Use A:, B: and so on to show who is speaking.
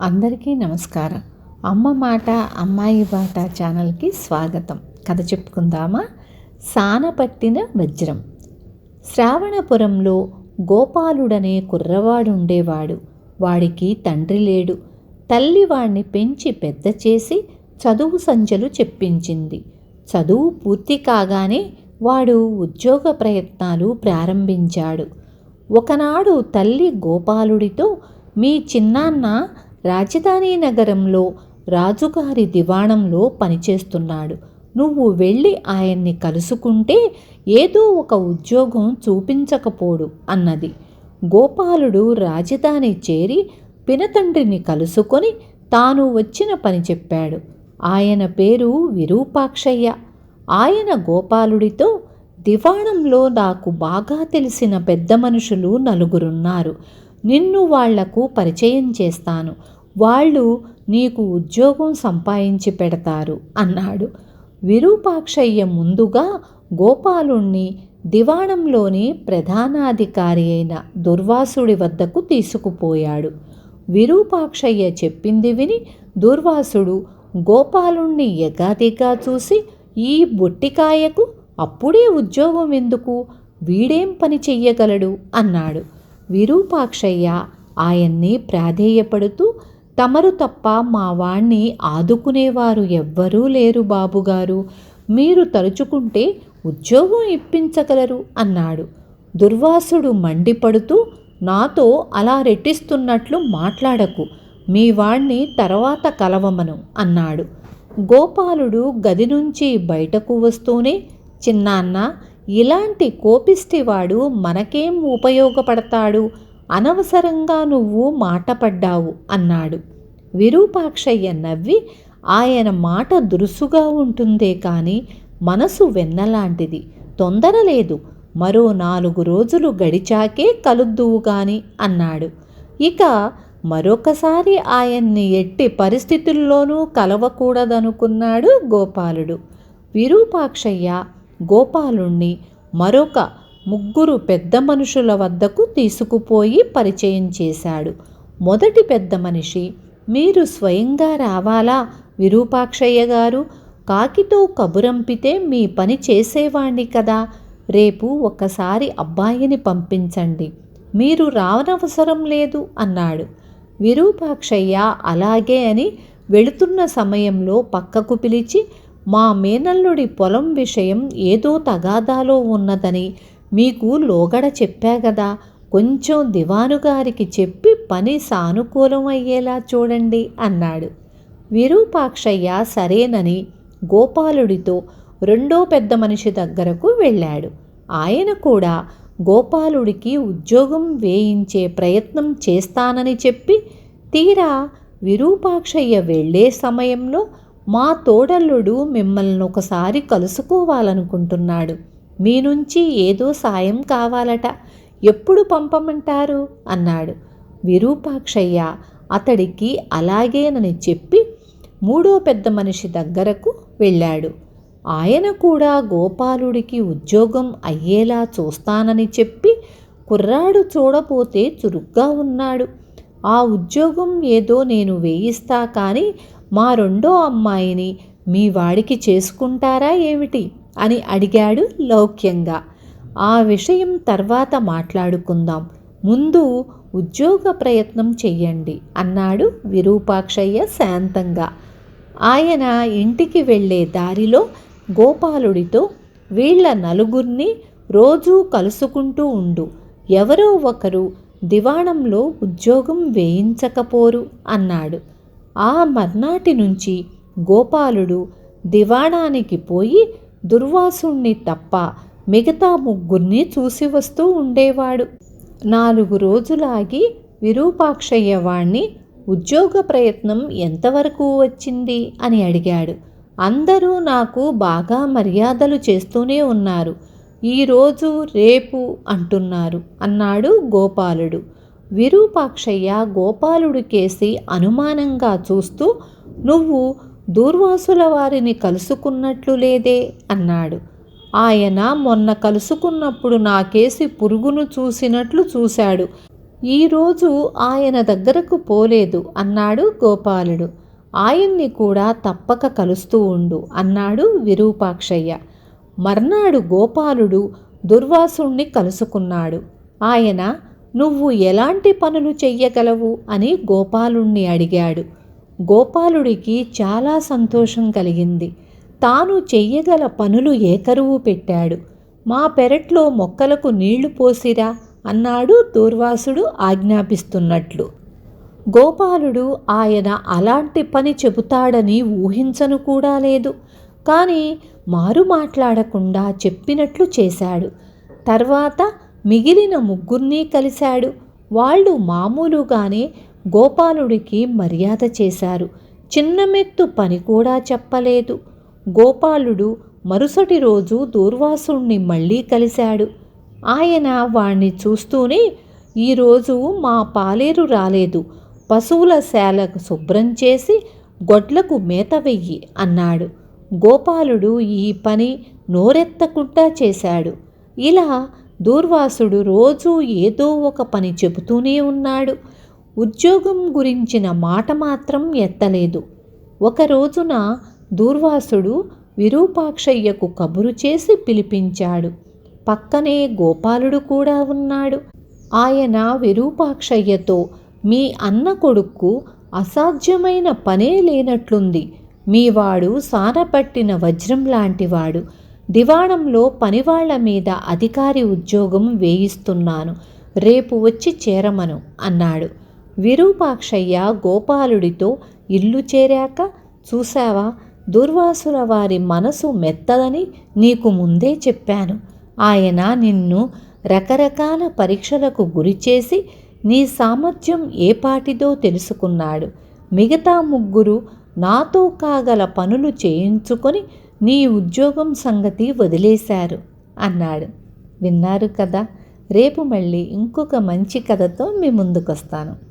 A: అందరికీ నమస్కారం. అమ్మ మాట అమ్మాయి బాట ఛానల్కి స్వాగతం. కథ చెప్పుకుందామా? సానపట్టిన వజ్రం. శ్రావణపురంలో గోపాలుడనే కుర్రవాడుండేవాడు. వాడికి తండ్రి లేడు. తల్లి వాణ్ణి పెంచి పెద్ద చేసి చదువు సంచలు చెప్పించింది. చదువు పూర్తి కాగానే వాడు ఉద్యోగ ప్రయత్నాలు ప్రారంభించాడు. ఒకనాడు తల్లి గోపాలుడితో, మీ చిన్నాన్న రాజధాని నగరంలో రాజుగారి దివాణంలో పనిచేస్తున్నాడు. నువ్వు వెళ్ళి ఆయన్ని కలుసుకుంటే ఏదో ఒక ఉద్యోగం చూపించకపోడు అన్నది. గోపాలుడు రాజధాని చేరి పినతండ్రిని కలుసుకొని తాను వచ్చిన పని చెప్పాడు. ఆయన పేరు విరూపాక్షయ్య. ఆయన గోపాలుడితో, దివాణంలో నాకు బాగా తెలిసిన పెద్ద మనుషులు నలుగురున్నారు. నిన్ను వాళ్లకు పరిచయం చేస్తాను. వాళ్ళు నీకు ఉద్యోగం సంపాదించి పెడతారు అన్నాడు. విరూపాక్షయ్య ముందుగా గోపాలుణ్ణి దివాణంలోని ప్రధానాధికారి అయిన దుర్వాసుడి వద్దకు తీసుకుపోయాడు. విరూపాక్షయ్య చెప్పింది విని దుర్వాసుడు గోపాలుణ్ణి ఎగాదిగా చూసి, ఈ బొట్టికాయకు అప్పుడే ఉద్యోగం ఎందుకు? వీడేం పని చెయ్యగలడు అన్నాడు. విరూపాక్షయ్య ఆయన్ని ప్రాధేయపడుతూ, తమరు తప్ప మా వాణ్ణి ఆదుకునేవారు ఎవ్వరూ లేరు బాబుగారు. మీరు తలుచుకుంటే ఉద్యోగం ఇప్పించగలరు అన్నాడు. దుర్వాసుడు మండిపడుతూ, నాతో అలా రెట్టిస్తున్నట్లు మాట్లాడకు. మీ వాణ్ణి తర్వాత కలవమను అన్నాడు. గోపాలుడు గది నుంచి బయటకు వస్తూనే, చిన్నాన్న, ఇలాంటి కోపిష్టివాడు మనకేం ఉపయోగపడతాడు? అనవసరంగా నువ్వు మాట పడ్డావు అన్నాడు. విరూపాక్షయ్య నవ్వి, ఆయన మాట దురుసుగా ఉంటుందే కానీ మనసు వెన్నలాంటిది. తొందర లేదు. మరో 4 రోజులు గడిచాకే కలుద్దువు గాని అన్నాడు. ఇక మరొకసారి ఆయన్ని ఎట్టి పరిస్థితుల్లోనూ కలవకూడదనుకున్నాడు గోపాలుడు. విరూపాక్షయ్య గోపాలుణ్ణి మరొక 3 పెద్ద మనుషుల వద్దకు తీసుకుపోయి పరిచయం చేశాడు. మొదటి పెద్ద మనిషి, మీరు స్వయంగా రావాలా విరూపాక్షయ్య గారు? కాకితో కబురంపితే మీ పని చేసేవాణ్ణి కదా. రేపు ఒక్కసారి అబ్బాయిని పంపించండి. మీరు రానవసరం లేదు అన్నాడు. విరూపాక్షయ్య అలాగే అని వెళుతున్న సమయంలో పక్కకు పిలిచి, మా మేనల్లుడి పొలం విషయం ఏదో తగాదాలో ఉన్నదని మీకు లోగడ చెప్పాగదా. కొంచెం దివానుగారికి చెప్పి పని సానుకూలం అయ్యేలా చూడండి అన్నాడు. విరూపాక్షయ్య సరేనని గోపాలుడితో రెండో పెద్ద మనిషి దగ్గరకు వెళ్ళాడు. ఆయన కూడా గోపాలుడికి ఉద్యోగం వేయించే ప్రయత్నం చేస్తానని చెప్పి, తీరా విరూపాక్షయ్య వెళ్ళే సమయంలో, మా తోడల్లుడు మిమ్మల్ని ఒకసారి కలుసుకోవాలనుకుంటున్నాడు. మీ నుంచి ఏదో సాయం కావాలట. ఎప్పుడు పంపమంటారు అన్నాడు. విరూపాక్షయ్య అతడికి అలాగేనని చెప్పి మూడో పెద్ద మనిషి దగ్గరకు వెళ్ళాడు. ఆయన కూడా గోపాలుడికి ఉద్యోగం అయ్యేలా చూస్తానని చెప్పి, కుర్రాడు చూడపోతే చురుగ్గా ఉన్నాడు. ఆ ఉద్యోగం ఏదో నేను వేయిస్తా కానీ మా రెండో అమ్మాయిని మీ వాడికి చేసుకుంటారా ఏమిటి అని అడిగాడు లౌక్యంగా. ఆ విషయం తర్వాత మాట్లాడుకుందాం. ముందు ఉద్యోగ ప్రయత్నం చెయ్యండి అన్నాడు విరూపాక్షయ్య శాంతంగా. ఆయన ఇంటికి వెళ్ళే దారిలో గోపాలుడితో, వీళ్ళ నలుగురిని రోజూ కలుసుకుంటూ ఉండు. ఎవరో ఒకరు దివాణంలో ఉద్యోగం వేయించకపోరు అన్నాడు. ఆ మర్నాటి నుంచి గోపాలుడు దివాణానికి పోయి దుర్వాసుణ్ణి తప్ప మిగతా 3 చూసి వస్తూ ఉండేవాడు. 4 రోజులాగి విరూపాక్షయ్య వాణ్ణి, ఉద్యోగ ప్రయత్నం ఎంతవరకు వచ్చింది అని అడిగాడు. అందరూ నాకు బాగా మర్యాదలు చేస్తూనే ఉన్నారు. ఈరోజు రేపు అంటున్నారు అన్నాడు గోపాలుడు. విరూపాక్షయ్య గోపాలుడి కేసి అనుమానంగా చూస్తూ, నువ్వు దూర్వాసుల వారిని కలుసుకున్నట్లు లేదే అన్నాడు. ఆయన మొన్న కలుసుకున్నప్పుడు నా కేసి పురుగును చూసినట్లు చూశాడు. ఈరోజు ఆయన దగ్గరకు పోలేదు అన్నాడు గోపాలుడు. ఆయన్ని కూడా తప్పక కలుస్తూ ఉండు అన్నాడు విరూపాక్షయ్య. మర్నాడు గోపాలుడు దుర్వాసుణ్ణి కలుసుకున్నాడు. ఆయన నువ్వు ఎలాంటి పనులు చెయ్యగలవు అని గోపాలుణ్ణి అడిగాడు. గోపాలుడికి చాలా సంతోషం కలిగింది. తాను చెయ్యగల పనులు ఏకరువు పెట్టాడు. మా పెరట్లో మొక్కలకు నీళ్లు పోసిరా అన్నాడు దూర్వాసుడు ఆజ్ఞాపిస్తున్నట్లు. గోపాలుడు ఆయన అలాంటి పని చెబుతాడని ఊహించను కూడా లేదు. కానీ మారు మాట్లాడకుండా చెప్పినట్లు చేశాడు. తర్వాత మిగిలిన ముగ్గురినీ కలిశాడు. వాళ్ళు మామూలుగానే గోపాలుడికి మర్యాద చేశారు. చిన్నమెత్తు పని కూడా చెప్పలేదు. గోపాలుడు మరుసటి రోజు దూర్వాసుణ్ణి మళ్ళీ కలిశాడు. ఆయన వాణ్ణి చూస్తూనే, ఈరోజు మా పాలేరు రాలేదు, పశువుల శాలకు శుభ్రం చేసి గొడ్లకు మేత వెయ్యి అన్నాడు. గోపాలుడు ఈ పని నోరెత్తకుండా చేశాడు. ఇలా దూర్వాసుడు రోజూ ఏదో ఒక పని చెబుతూనే ఉన్నాడు. ఉద్యోగం గురించిన మాట మాత్రం ఎత్తలేదు. ఒక రోజున దూర్వాసుడు విరూపాక్షయ్యకు కబురు చేసి పిలిపించాడు. పక్కనే గోపాలుడు కూడా ఉన్నాడు. ఆయన విరూపాక్షయ్యతో, మీ అన్న కొడుక్కు అసాధ్యమైన పనే లేనట్లుంది. మీవాడు సానపట్టిన వజ్రం లాంటివాడు. దివాణంలో పనివాళ్ల మీద అధికారి ఉద్యోగం వేయిస్తున్నాను, రేపు వచ్చి చేరమను అన్నాడు. విరూపాక్షయ్య గోపాలుడితో, ఇల్లు చేరాక చూశావా, దుర్వాసుల వారి మనసు మెత్తదని నీకు ముందే చెప్పాను. ఆయన నిన్ను రకరకాల పరీక్షలకు గురిచేసి నీ సామర్థ్యం ఏపాటిదో తెలుసుకున్నాడు. మిగతా ముగ్గురు నాతో కాగల పనులు చేయించుకొని నీ ఉద్యోగం సంగతి వదిలేశారు అన్నాడు. విన్నారు కదా. రేపు మళ్ళీ ఇంకొక మంచి కథతో మీ ముందుకొస్తాను.